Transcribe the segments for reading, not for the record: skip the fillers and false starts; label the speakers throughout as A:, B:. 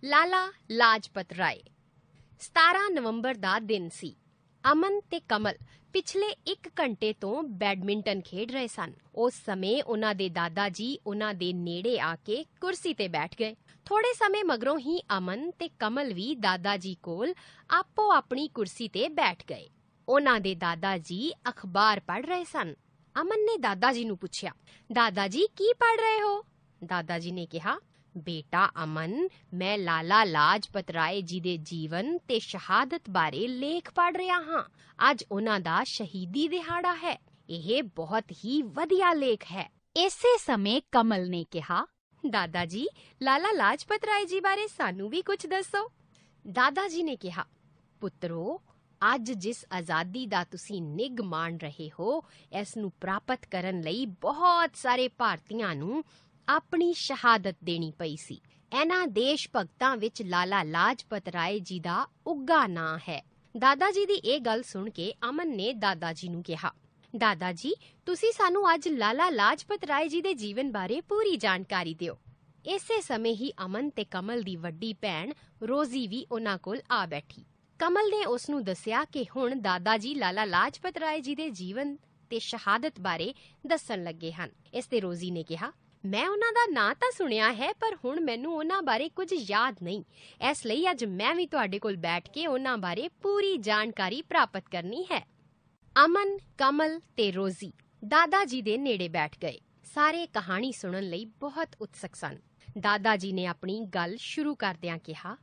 A: ਲਾਲਾ ਲਾਜਪਤ ਰਾਏ 17 ਨਵੰਬਰ ਦਾ ਦਿਨ ਸੀ। ਅਮਨ ਤੇ ਕਮਲ ਪਿਛਲੇ 1 ਘੰਟੇ ਤੋਂ ਬੈਡਮਿੰਟਨ ਖੇਡ ਰਹੇ ਸਨ। ਉਸ ਸਮੇਂ ਉਹਨਾਂ ਦੇ ਦਾਦਾ ਜੀ ਉਹਨਾਂ ਦੇ ਨੇੜੇ ਆ ਕੇ ਕੁਰਸੀ ਤੇ ਬੈਠ ਗਏ। ਥੋੜੇ ਸਮੇਂ ਮਗਰੋਂ ਹੀ ਅਮਨ ਤੇ ਕਮਲ ਵੀ ਦਾਦਾ ਜੀ ਕੋਲ ਆਪੋ ਆਪਣੀ ਕੁਰਸੀ ਤੇ ਬੈਠ ਗਏ। ਉਹਨਾਂ ਦੇ ਦਾਦਾ ਜੀ ਅਖਬਾਰ ਪੜ੍ਹ ਰਹੇ ਸਨ। ਅਮਨ ਨੇ ਦਾਦਾ ਜੀ ਨੂੰ ਪੁੱਛਿਆ, ਦਾਦਾ ਜੀ ਕੀ ਪੜ੍ਹ ਰਹੇ ਹੋ? ਦਾਦਾ ਜੀ ਨੇ ਕਿਹਾ, ਬੇਟਾ ਅਮਨ, ਮੈਂ ਲਾਲਾ ਲਾਜਪਤ ਰਾਏ ਜੀ ਦੇ ਜੀਵਨ ਤੇ ਸ਼ਹਾਦਤ ਬਾਰੇ ਲੇਖ ਪੜ੍ਹ ਰਿਹਾ ਹਾਂ। ਅੱਜ ਉਹਨਾਂ ਦਾ ਸ਼ਹੀਦੀ ਦਿਹਾੜਾ ਹੈ। ਇਹ ਬਹੁਤ ਹੀ ਵਧੀਆ ਲੇਖ ਹੈ।
B: ਇਸੇ ਸਮੇਂ ਕਮਲ ਨੇ ਕਿਹਾ,
A: ਦਾਦਾ ਜੀ, ਲਾਲਾ ਲਾਜਪਤ ਰਾਏ ਜੀ ਬਾਰੇ ਸਾਨੂੰ ਵੀ ਕੁਝ ਦੱਸੋ। ਦਾਦਾ ਜੀ ਨੇ ਕਿਹਾ, ਪੁੱਤਰੋ, ਅੱਜ ਜਿਸ ਆਜ਼ਾਦੀ ਦਾ ਤੁਸੀਂ ਨਿੱਘ ਮਾਣ ਰਹੇ ਹੋ, ਇਸ ਨੂੰ ਪ੍ਰਾਪਤ ਕਰਨ ਲਈ ਬਹੁਤ ਸਾਰੇ ਭਾਰਤੀਆਂ ਨੂੰ ਆਪਣੀ ਸ਼ਹਾਦਤ ਦੇਣੀ ਪਈ ਸੀ। ਇਹਨਾਂ ਦੇਸ਼ ਭਗਤਾਂ ਵਿੱਚ ਲਾਲਾ ਲਾਜਪਤ ਰਾਏ ਜੀ ਦਾ ਉੱਘਾ ਨਾਂ ਹੈ। ਦਾਦਾ ਜੀ ਦੀ ਇਹ ਗੱਲ ਸੁਣ ਕੇ ਅਮਨ ਨੇ ਦਾਦਾ ਜੀ ਨੂੰ ਕਿਹਾ, ਦਾਦਾ ਜੀ, ਤੁਸੀਂ ਸਾਨੂੰ ਅੱਜ ਲਾਲਾ ਲਾਜਪਤ ਰਾਏ ਜੀ ਦੇ ਜੀਵਨ ਬਾਰੇ ਪੂਰੀ ਜਾਣਕਾਰੀ ਦਿਓ। ਇਸੇ ਸਮੇਂ ਹੀ ਅਮਨ ਤੇ ਕਮਲ ਦੀ ਵੱਡੀ ਭੈਣ ਰੋਜ਼ੀ ਵੀ ਉਹਨਾਂ ਕੋਲ ਆ ਬੈਠੀ। ਕਮਲ ਨੇ ਉਸ ਨੂੰ ਦੱਸਿਆ ਕਿ ਹੁਣ ਦਾਦਾ ਜੀ ਲਾਲਾ ਲਾਜਪਤ ਰਾਏ ਜੀ ਦੇ ਜੀਵਨ ਤੇ ਸ਼ਹਾਦਤ ਬਾਰੇ ਦੱਸਣ ਲੱਗੇ ਹਨ। ਇਸ ਤੇ ਰੋਜ਼ੀ ਨੇ ਕਿਹਾ, ਮੈਂ ਉਹਨਾਂ ਦਾ ਨਾਂ ਤਾਂ ਸੁਣਿਆ ਹੈ, ਪਰ ਹੁਣ ਮੈਨੂੰ ਉਹਨਾਂ ਬਾਰੇ ਕੁਝ ਯਾਦ ਨਹੀਂ। ਇਸ ਲਈ ਅੱਜ ਮੈਂ ਵੀ ਤੁਹਾਡੇ ਕੋਲ ਬੈਠ ਕੇ ਉਹਨਾਂ ਬਾਰੇ ਪੂਰੀ ਜਾਣਕਾਰੀ ਪ੍ਰਾਪਤ ਕਰਨੀ ਹੈ। ਅਮਨ, ਕਮਲ ਤੇ ਰੋਜ਼ੀ ਦਾਦਾ ਜੀ ਦੇ ਨੇੜੇ ਬੈਠ ਗਏ। ਸਾਰੇ ਕਹਾਣੀ ਸੁਣਨ ਲਈ ਬਹੁਤ ਉਤਸੁਕ ਸਨ। ਦਾਦਾ ਜੀ ਨੇ ਆਪਣੀ ਗੱਲ ਸ਼ੁਰੂ ਕਰਦਿਆਂ ਕਿਹਾ,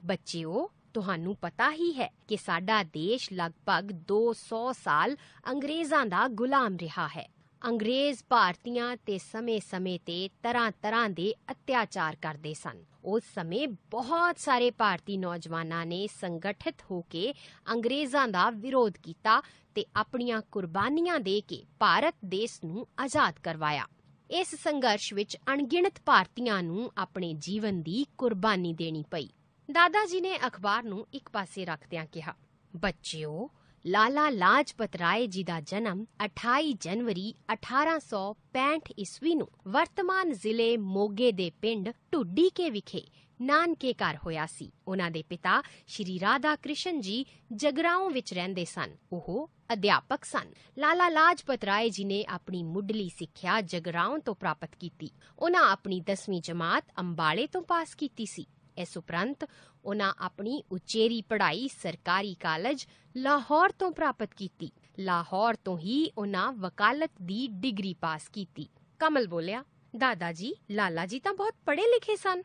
A: ਬੱਚਿਓ, ਤੁਹਾਨੂੰ ਪਤਾ ਹੀ ਹੈ ਕਿ ਸਾਡਾ ਦੇਸ਼ ਲਗਭਗ 200 ਸਾਲ ਅੰਗਰੇਜ਼ਾਂ ਦਾ ਗੁਲਾਮ ਰਿਹਾ ਹੈ। ਅੰਗਰੇਜ਼ ਭਾਰਤੀਆਂ ਤੇ ਸਮੇਂ-ਸਮੇਂ ਤੇ ਤਰ੍ਹਾਂ-ਤਰ੍ਹਾਂ ਦੇ ਅਤਿਆਚਾਰ ਕਰਦੇ ਸਨ। ਉਸ ਸਮੇਂ ਬਹੁਤ ਸਾਰੇ ਭਾਰਤੀ ਨੌਜਵਾਨਾਂ ਨੇ ਸੰਗਠਿਤ ਹੋ ਕੇ ਅੰਗਰੇਜ਼ਾਂ ਦਾ ਵਿਰੋਧ ਕੀਤਾ ਤੇ ਆਪਣੀਆਂ ਕੁਰਬਾਨੀਆਂ ਦੇ ਕੇ ਭਾਰਤ ਦੇਸ਼ ਨੂੰ ਆਜ਼ਾਦ ਕਰਵਾਇਆ। ਇਸ ਸੰਘਰਸ਼ ਵਿੱਚ ਅਣਗਿਣਤ ਭਾਰਤੀਆਂ ਨੂੰ ਆਪਣੇ ਜੀਵਨ ਦੀ ਕੁਰਬਾਨੀ ਦੇਣੀ ਪਈ। ਦਾਦਾ ਜੀ ਨੇ ਅਖਬਾਰ ਨੂੰ ਇੱਕ ਪਾਸੇ ਰੱਖਦਿਆਂ ਕਿਹਾ, ਬੱਚਿਓ, ਲਾਲਾ ਲਾਜਪਤ ਰਾਏ ਜੀ ਦਾ ਜਨਮ 28 ਜਨਵਰੀ 1865 ਈਸਵੀ ਨੂੰ ਵਰਤਮਾਨ ਜ਼ਿਲ੍ਹੇ ਮੋਗੇ ਦੇ ਪਿੰਡ ਢੁੱਡੀਕੇ ਵਿਖੇ ਨਾਨਕੇ ਘਰ ਹੋਇਆ ਸੀ। ਉਹਨਾਂ ਦੇ ਪਿਤਾ ਸ਼੍ਰੀ ਰਾਧਾ ਕ੍ਰਿਸ਼ਨ ਜੀ ਜਗਰਾਓਂ ਵਿੱਚ ਰਹਿੰਦੇ ਸਨ। ਉਹ ਅਧਿਆਪਕ ਸਨ। ਲਾਲਾ ਲਾਜਪਤ ਰਾਏ ਜੀ ਨੇ ਆਪਣੀ ਮੁੱਢਲੀ ਸਿੱਖਿਆ ਜਗਰਾਓਂ ਤੋਂ ਪ੍ਰਾਪਤ ਕੀਤੀ। ਉਹਨਾਂ ਆਪਣੀ 10ਵੀਂ ਜਮਾਤ ਅੰਬਾਲੇ ਤੋਂ ਪਾਸ ਕੀਤੀ ਸੀ। ਇਸ ਉਪਰੰਤ ਉਹਨਾਂ ਆਪਣੀ ਉਚੇਰੀ ਪੜ੍ਹਾਈ ਸਰਕਾਰੀ ਕਾਲਜ ਲਾਹੌਰ ਤੋਂ ਪ੍ਰਾਪਤ ਕੀਤੀ। ਲਾਹੌਰ ਤੋਂ ਹੀ ਉਹਨਾਂ ਵਕਾਲਤ ਦੀ ਡਿਗਰੀ ਪਾਸ ਕੀਤੀ। ਕਮਲ ਬੋਲਿਆ, ਦਾਦਾ ਜੀ, ਲਾਲਾ ਜੀ ਤਾਂ ਬਹੁਤ ਪੜ੍ਹੇ ਲਿਖੇ ਸਨ।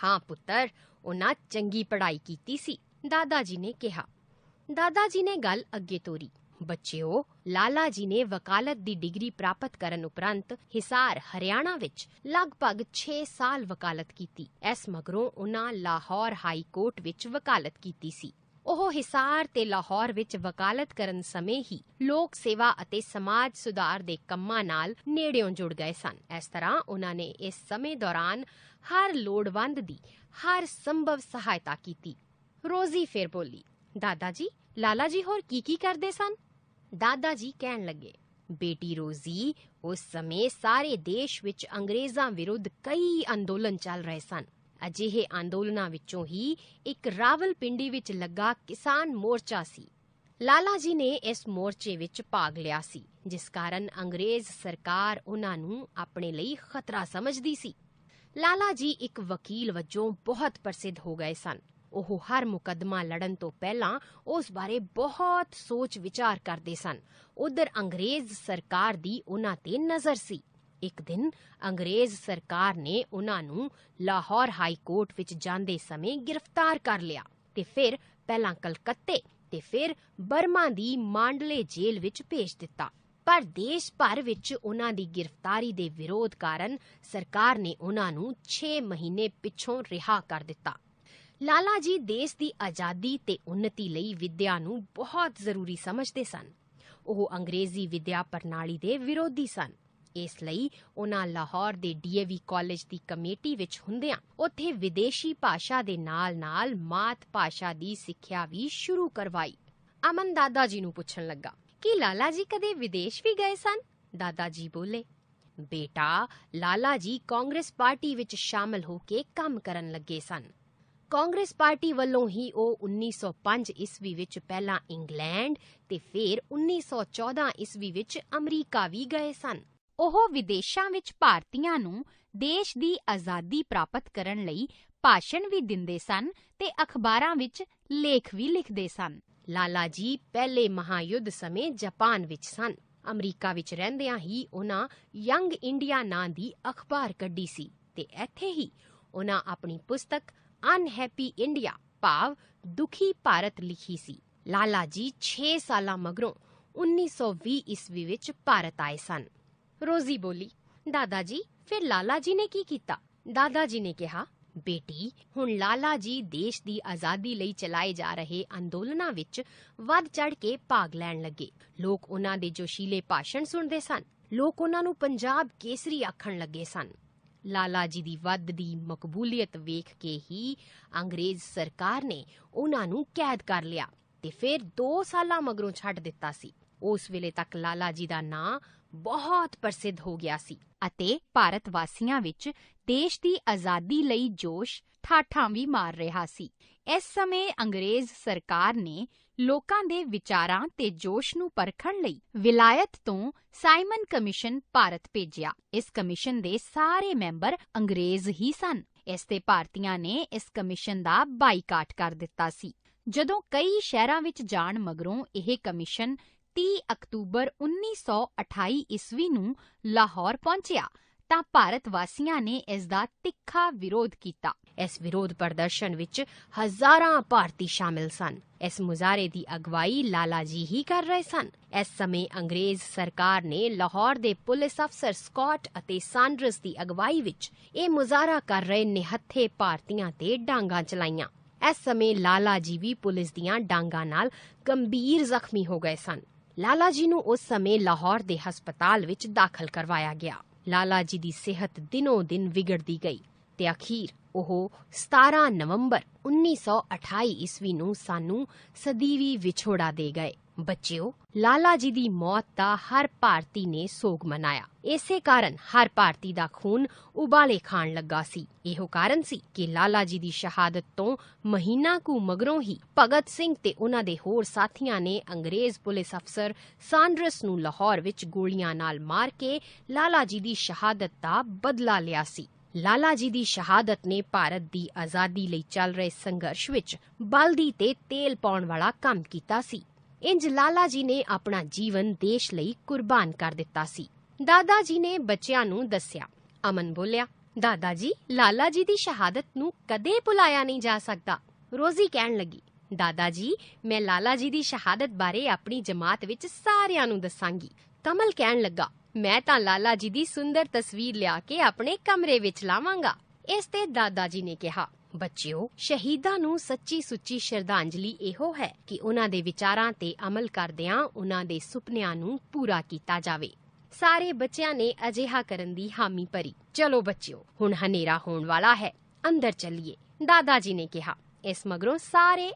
A: ਹਾਂ ਪੁੱਤਰ, ਉਹਨਾਂ ਚੰਗੀ ਪੜ੍ਹਾਈ ਕੀਤੀ ਸੀ, ਦਾਦਾ ਜੀ ਨੇ ਕਿਹਾ। ਦਾਦਾ ਜੀ ਨੇ ਗੱਲ ਅੱਗੇ ਤੋਰੀ, ਬੱਚਿਓ, ਲਾਲਾ ਜੀ ਨੇ ਵਕਾਲਤ ਦੀ ਡਿਗਰੀ ਪ੍ਰਾਪਤ ਕਰਨ ਉਪਰੰਤ ਹਿਸਾਰ ਹਰਿਆਣਾ ਵਿੱਚ ਲਗਭਗ 6 ਸਾਲ ਵਕਾਲਤ ਕੀਤੀ। ਇਸ ਮਗਰੋਂ ਉਹਨਾਂ ਲਾਹੌਰ ਹਾਈ ਕੋਰਟ ਵਿੱਚ ਵਕਾਲਤ ਕੀਤੀ ਸੀ। ਉਹ ਹਿਸਾਰ ਤੇ ਲਾਹੌਰ ਵਿੱਚ ਵਕਾਲਤ ਕਰਨ ਸਮੇਂ ਹੀ ਲੋਕ ਸੇਵਾ ਅਤੇ ਸਮਾਜ ਸੁਧਾਰ ਦੇ ਕੰਮਾਂ ਨਾਲ ਨੇੜਿਓਂ ਜੁੜ ਗਏ ਸਨ। ਇਸ ਤਰ੍ਹਾਂ ਉਹਨਾਂ ਨੇ ਇਸ ਸਮੇਂ ਦੌਰਾਨ ਹਰ ਲੋੜਵੰਦ ਦੀ ਹਰ ਸੰਭਵ ਸਹਾਇਤਾ ਕੀਤੀ। ਰੋਜ਼ੀ ਫਿਰ ਬੋਲੀ, ਦਾਦਾ ਜੀ, ਲਾਲਾ ਜੀ ਹੋਰ ਕੀ ਕਰਦੇ ਸਨ? ਦਾਦਾ ਜੀ ਕਹਿਣ ਲੱਗੇ, ਬੇਟੀ ਰੋਜ਼ੀ, ਉਸ ਸਮੇਂ ਸਾਰੇ ਦੇਸ਼ ਵਿੱਚ ਅੰਗਰੇਜ਼ਾਂ ਵਿਰੁੱਧ ਕਈ ਅੰਦੋਲਨ ਚੱਲ ਰਹੇ ਸਨ। ਅਜਿਹੇ ਅੰਦੋਲਨਾਂ ਵਿੱਚੋਂ ਹੀ ਇੱਕ ਰਾਵਲਪਿੰਡੀ ਵਿੱਚ ਲੱਗਾ ਕਿਸਾਨ ਮੋਰਚਾ ਸੀ। ਲਾਲਾ ਜੀ ਨੇ ਇਸ ਮੋਰਚੇ ਵਿੱਚ ਭਾਗ ਲਿਆ ਸੀ, ਜਿਸ ਕਾਰਨ ਅੰਗਰੇਜ਼ ਸਰਕਾਰ ਉਹਨਾਂ ਨੂੰ ਆਪਣੇ ਲਈ ਖਤਰਾ ਸਮਝਦੀ ਸੀ। ਲਾਲਾ ਜੀ ਇੱਕ ਵਕੀਲ ਵਜੋਂ ਬਹੁਤ ਪ੍ਰਸਿੱਧ ਹੋ ਗਏ ਸਨ। ਉਹ ਹਰ ਮੁਕੱਦਮਾ ਲੜਨ ਤੋਂ ਪਹਿਲਾਂ ਉਸ ਬਾਰੇ ਬਹੁਤ ਸੋਚ ਵਿਚਾਰ ਕਰਦੇ ਸਨ। ਉਧਰ ਅੰਗਰੇਜ਼ ਸਰਕਾਰ ਦੀ ਉਹਨਾਂ ਤੇ ਨਜ਼ਰ ਸੀ। ਇੱਕ ਦਿਨ ਅੰਗਰੇਜ਼ ਸਰਕਾਰ ਨੇ ਉਹਨਾਂ ਨੂੰ ਲਾਹੌਰ ਹਾਈ ਕੋਰਟ ਵਿੱਚ ਜਾਂਦੇ ਸਮੇਂ ਗ੍ਰਿਫਤਾਰ ਕਰ ਲਿਆ ਤੇ ਫਿਰ ਪਹਿਲਾਂ ਕਲਕੱਤੇ ਤੇ ਫਿਰ ਬਰਮਾ ਦੀ ਮਾਂਡਲੇ ਜੇਲ੍ਹ ਵਿੱਚ ਭੇਜ ਦਿੱਤਾ। ਪਰ ਦੇਸ਼ ਭਰ ਵਿੱਚ ਉਹਨਾਂ ਦੀ ਗ੍ਰਿਫਤਾਰੀ ਦੇ ਵਿਰੋਧ ਕਾਰਨ ਸਰਕਾਰ ਨੇ ਉਹਨਾਂ ਨੂੰ 6 ਮਹੀਨੇ ਪਿੱਛੋਂ ਰਿਹਾ ਕਰ ਦਿੱਤਾ। ਲਾਲਾ ਜੀ ਦੇਸ਼ ਦੀ ਆਜ਼ਾਦੀ ਤੇ ਉੱਨਤੀ ਲਈ ਵਿੱਦਿਆ ਨੂੰ ਬਹੁਤ ਜ਼ਰੂਰੀ ਸਮਝਦੇ ਸਨ। ਉਹ ਅੰਗਰੇਜ਼ੀ ਵਿੱਦਿਆ ਪ੍ਰਣਾਲੀ ਦੇ ਵਿਰੋਧੀ ਸਨ। ਇਸ ਲਈ ਉਹਨਾਂ ਲਾਹੌਰ ਦੇ ਡੀਏਵੀ ਕਾਲਜ ਦੀ ਕਮੇਟੀ ਵਿੱਚ ਹੁੰਦਿਆਂ ਉੱਥੇ ਵਿਦੇਸ਼ੀ ਭਾਸ਼ਾ ਦੇ ਨਾਲ-ਨਾਲ ਮਾਤ ਭਾਸ਼ਾ ਦੀ ਸਿੱਖਿਆ ਵੀ ਸ਼ੁਰੂ ਕਰਵਾਈ। ਅਮਨ ਦਾਦਾ ਜੀ ਨੂੰ ਪੁੱਛਣ ਲੱਗਾ, ਕੀ ਲਾਲਾ ਜੀ ਕਦੇ ਵਿਦੇਸ਼ ਵੀ ਗਏ ਸਨ? ਦਾਦਾ ਜੀ ਬੋਲੇ, ਬੇਟਾ, ਲਾਲਾ ਜੀ ਕਾਂਗਰਸ ਪਾਰਟੀ ਵਿੱਚ ਸ਼ਾਮਲ ਹੋ ਕੇ ਕੰਮ ਕਰਨ ਲੱਗੇ ਸਨ। ਕਾਂਗਰਸ ਪਾਰਟੀ ਵੱਲੋਂ ਹੀ ਉਹ 1905 ਈਸਵੀ ਵਿੱਚ ਪਹਿਲਾਂ ਇੰਗਲੈਂਡ ਤੇ ਫਿਰ 1914 ਈਸਵੀ ਵਿੱਚ ਅਮਰੀਕਾ ਵੀ ਗਏ ਸਨ।
B: ਉਹ ਵਿਦੇਸ਼ਾਂ ਵਿੱਚ ਭਾਰਤੀਆਂ ਨੂੰ ਦੇਸ਼ ਦੀ ਆਜ਼ਾਦੀ ਪ੍ਰਾਪਤ ਕਰਨ ਲਈ ਭਾਸ਼ਣ ਵੀ ਦਿੰਦੇ ਸਨ ਤੇ ਅਖਬਾਰਾਂ ਵਿੱਚ ਲੇਖ ਵੀ ਲਿਖਦੇ ਸਨ।
A: ਲਾਲਾ ਜੀ ਪਹਿਲੇ ਮਹਾਯੁੱਧ ਸਮੇਂ ਜਾਪਾਨ ਵਿੱਚ ਸਨ। ਅਮਰੀਕਾ ਵਿੱਚ ਰਹਿੰਦਿਆਂ ਹੀ ਉਹਨਾਂ ਯੰਗ ਇੰਡੀਆ ਨਾਂ ਦੀ ਅਖਬਾਰ ਕੱਢੀ ਸੀ ਤੇ ਇੱਥੇ ਹੀ ਉਹਨਾਂ ਆਪਣੀ ਪੁਸਤਕ ਅਨਹੈਪੀ ਇੰਡੀਆ ਭਾਵ ਦੁਖੀ ਭਾਰਤ ਲਿਖੀ ਸੀ। ਲਾਲਾ ਜੀ 6 ਸਾਲਾਂ ਮਗਰੋਂ 1920 ਈਸਵੀ ਵਿੱਚ ਭਾਰਤ ਆਏ ਸਨ। ਰੋਜ਼ੀ ਬੋਲੀ, ਦਾਦਾ ਜੀ ਫਿਰ ਲਾਲਾ ਜੀ ਨੇ ਕੀ ਕੀਤਾ? ਦਾਦਾ ਜੀ ਨੇ ਕਿਹਾ, ਬੇਟੀ ਹੁਣ ਲਾਲਾ ਜੀ ਦੇਸ਼ ਦੀ ਆਜ਼ਾਦੀ ਲਈ ਚਲਾਏ ਜਾ ਰਹੇ ਅੰਦੋਲਨਾਂ ਵਿੱਚ ਵੱਧ ਚੜ ਕੇ ਭਾਗ ਲੈਣ ਲੱਗੇ। ਲੋਕ ਉਹਨਾਂ ਦੇ ਜੋਸ਼ੀਲੇ ਭਾਸ਼ਣ ਸੁਣਦੇ ਸਨ। ਲੋਕ ਉਹਨਾਂ ਨੂੰ ਪੰਜਾਬ ਕੇਸਰੀ ਆਖਣ ਲੱਗੇ ਸਨ। ਲਾਲਾ ਜੀ ਦੀ ਵੱਧਦੀ ਮਕਬੂਲੀਅਤ ਵੇਖ ਕੇ ਹੀ ਅੰਗਰੇਜ਼ ਸਰਕਾਰ ਨੇ ਉਹਨਾਂ ਨੂੰ ਕੈਦ ਕਰ ਲਿਆ ਤੇ ਫਿਰ 2 ਸਾਲਾਂ ਮਗਰੋਂ ਛੱਡ ਦਿੱਤਾ ਸੀ। ਉਸ ਵੇਲੇ ਤੱਕ ਲਾਲਾ ਜੀ ਦਾ ਨਾਂ ਬਹੁਤ ਪ੍ਰਸਿੱਧ ਹੋ ਗਿਆ ਸੀ
B: ਅਤੇ ਭਾਰਤ ਵਾਸੀਆਂ ਵਿੱਚ ਦੇਸ਼ ਦੀ ਆਜ਼ਾਦੀ ਲਈ ਜੋਸ਼ ਠਾਠਾਂ ਵੀ ਮਾਰ ਰਿਹਾ ਸੀ। ਇਸ ਸਮੇਂ ਅੰਗਰੇਜ਼ ਸਰਕਾਰ ਨੇ ਲੋਕਾਂ ਦੇ ਵਿਚਾਰਾਂ ਤੇ ਜੋਸ਼ ਨੂੰ ਪਰਖਣ ਲਈ ਵਿਲਾਇਤ ਤੋਂ ਸਾਈਮਨ ਕਮਿਸ਼ਨ ਭਾਰਤ ਭੇਜਿਆ। ਇਸ ਕਮਿਸ਼ਨ ਦੇ ਸਾਰੇ ਮੈਂਬਰ ਅੰਗਰੇਜ਼ ਹੀ ਸਨ। ਇਸ ਤੇ ਭਾਰਤੀਆਂ ਨੇ ਇਸ ਕਮਿਸ਼ਨ ਦਾ ਬਾਈਕਾਟ ਕਰ ਦਿੱਤਾ ਸੀ। ਜਦੋਂ ਕਈ ਸ਼ਹਿਰਾਂ ਵਿੱਚ ਜਾਣ ਮਗਰੋਂ ਇਹ ਕਮਿਸ਼ਨ 30 ਅਕਤੂਬਰ 1928 ਈਸਵੀ ਨੂੰ ਲਾਹੌਰ ਪਹੁੰਚਿਆ ਤਾਂ ਭਾਰਤ ਵਾਸੀਆਂ ਨੇ ਇਸ ਦਾ ਤਿੱਖਾ ਵਿਰੋਧ ਕੀਤਾ।
A: ਇਸ ਵਿਰੋਧ ਪ੍ਰਦਰਸ਼ਨ ਵਿੱਚ ਹਜ਼ਾਰਾਂ ਭਾਰਤੀ ਸ਼ਾਮਿਲ ਸਨ। ਇਸ ਮੁਜ਼ਾਹਰੇ ਦੀ ਅਗਵਾਈ ਲਾਲਾ ਜੀ ਹੀ ਕਰ ਰਹੇ ਸਨ। ਇਸ ਸਮੇਂ ਅੰਗਰੇਜ਼ ਸਰਕਾਰ ਨੇ ਲਾਹੌਰ ਦੇ ਪੁਲਿਸ ਅਫਸਰ ਸਕਾਟ ਅਤੇ ਸਾਂਡਰਸ ਦੀ ਅਗਵਾਈ ਵਿੱਚ ਇਹ ਮੁਜ਼ਾਹਰਾ ਕਰ ਰਹੇ ਨਿਹੱਥੇ ਭਾਰਤੀਆਂ ਤੇ ਡਾਂਗਾਂ ਚਲਾਈਆਂ। ਇਸ ਸਮੇਂ ਲਾਲਾ ਜੀ ਵੀ ਪੁਲਿਸ ਦੀਆਂ ਡਾਂਗਾਂ ਨਾਲ ਗੰਭੀਰ ਜ਼ਖਮੀ ਹੋ ਗਏ ਸਨ। ਲਾਲਾ ਜੀ ਨੂੰ ਉਸ ਸਮੇਂ ਲਾਹੌਰ ਦੇ ਹਸਪਤਾਲ ਵਿੱਚ ਦਾਖਲ ਕਰਵਾਇਆ ਗਿਆ। ਲਾਲਾ ਜੀ ਦੀ ਸਿਹਤ ਦਿਨੋਂ ਦਿਨ ਵਿਗੜਦੀ ਗਈ ਤੇ ਅਖੀਰ ਉਹ 17 ਨਵੰਬਰ 1928 ਈਸਵੀ ਨੂੰ ਸਾਨੂੰ ਸਦੀਵੀ ਵਿਛੋੜਾ ਦੇ ਗਏ। ਬੱਚਿਓ, ਲਾਲਾ ਜੀ ਦੀ ਮੌਤ ਦਾ ਹਰ ਭਾਰਤੀ ਨੇ ਸੋਗ ਮਨਾਇਆ। ਇਸੇ ਕਾਰਨ ਹਰ ਭਾਰਤੀ ਦਾ ਖੂਨ ਉਬਾਲੇ ਖਾਣ ਲੱਗਾ ਸੀ। ਇਹੋ ਕਾਰਨ ਸੀ ਕਿ ਲਾਲਾ ਜੀ ਦੀ ਸ਼ਹਾਦਤ ਤੋਂ ਮਹੀਨਾ ਕੁ ਮਗਰੋਂ ਹੀ ਭਗਤ ਸਿੰਘ ਤੇ ਉਹਨਾਂ ਦੇ ਹੋਰ ਸਾਥੀਆਂ ਨੇ ਅੰਗਰੇਜ਼ ਪੁਲਿਸ ਅਫਸਰ ਸਾਂਡਰਸ ਨੂੰ ਲਾਹੌਰ ਵਿੱਚ ਗੋਲੀਆਂ ਨਾਲ ਮਾਰ ਕੇ ਲਾਲਾ ਜੀ ਦੀ ਸ਼ਹਾਦਤ ਦਾ ਬਦਲਾ ਲਿਆ ਸੀ। ਲਾਲਾ ਜੀ ਦੀ ਸ਼ਹਾਦਤ ਨੇ ਭਾਰਤ ਦੀ ਆਜ਼ਾਦੀ ਲਈ ਚੱਲ ਰਹੇ ਸੰਘਰਸ਼ ਵਿੱਚ ਬਲਦੀ ਤੇ ਤੇਲ ਪਾਉਣ ਵਾਲਾ ਕੰਮ ਕੀਤਾ ਸੀ। ਇੰਜ ਲਾਲਾ ਜੀ ਨੇ ਆਪਣਾ ਜੀਵਨ ਦੇਸ਼ ਲਈ ਕੁਰਬਾਨ ਕਰ ਦਿੱਤਾ ਸੀ। ਦਾਦਾ ਜੀ ਨੇ ਬੱਚਿਆਂ ਨੂੰ ਦੱਸਿਆ। ਅਮਨ ਬੋਲਿਆ, ਦਾਦਾ ਜੀ ਲਾਲਾ ਜੀ ਦੀ ਸ਼ਹਾਦਤ ਨੂੰ ਕਦੇ ਭੁਲਾਇਆ ਨਹੀਂ ਜਾ ਸਕਦਾ। ਰੋਜ਼ੀ ਕਹਿਣ ਲੱਗੀ, ਦਾਦਾ ਜੀ ਮੈਂ ਲਾਲਾ ਜੀ ਦੀ ਸ਼ਹਾਦਤ ਬਾਰੇ ਆਪਣੀ ਜਮਾਤ ਵਿੱਚ ਸਾਰਿਆਂ ਨੂੰ ਦੱਸਾਂਗੀ। ਕਮਲ ਕਹਿਣ ਲੱਗਾ, ਮੈਂ ਤਾਂ ਲਾਲਾ ਜੀ ਦੀ ਸੁੰਦਰ ਤਸਵੀਰ ਲਿਆ ਕੇ ਆਪਣੇ ਕਮਰੇ ਵਿੱਚ ਲਾਵਾਂਗਾ। ਇਸ ਤੇ ਦਾਦਾ ਜੀ ਨੇ ਕਿਹਾ, ਬੱਚਿਓ ਸ਼ਹੀਦਾਂ ਨੂੰ ਸੱਚੀ ਸੁੱਚੀ ਸ਼ਰਧਾਂਜਲੀ ਇਹੋ ਹੈ ਕਿ ਉਹਨਾਂ ਦੇ ਵਿਚਾਰਾਂ ਤੇ ਅਮਲ ਕਰਦਿਆਂ ਉਹਨਾਂ ਦੇ ਸੁਪਨਿਆਂ ਨੂੰ ਪੂਰਾ ਕੀਤਾ ਜਾਵੇ। ਸਾਰੇ ਬੱਚਿਆਂ ਨੇ ਅਜਿਹਾ ਕਰਨ ਦੀ ਹਾਮੀ ਭਰੀ। ਚਲੋ ਬੱਚਿਓ, ਹੁਣ ਹਨੇਰਾ ਹੋਣ ਵਾਲਾ ਹੈ, ਅੰਦਰ ਚੱਲੀਏ, ਦਾਦਾ ਜੀ ਨੇ ਕਿਹਾ। ਇਸ ਮਗਰੋਂ ਸਾਰੇ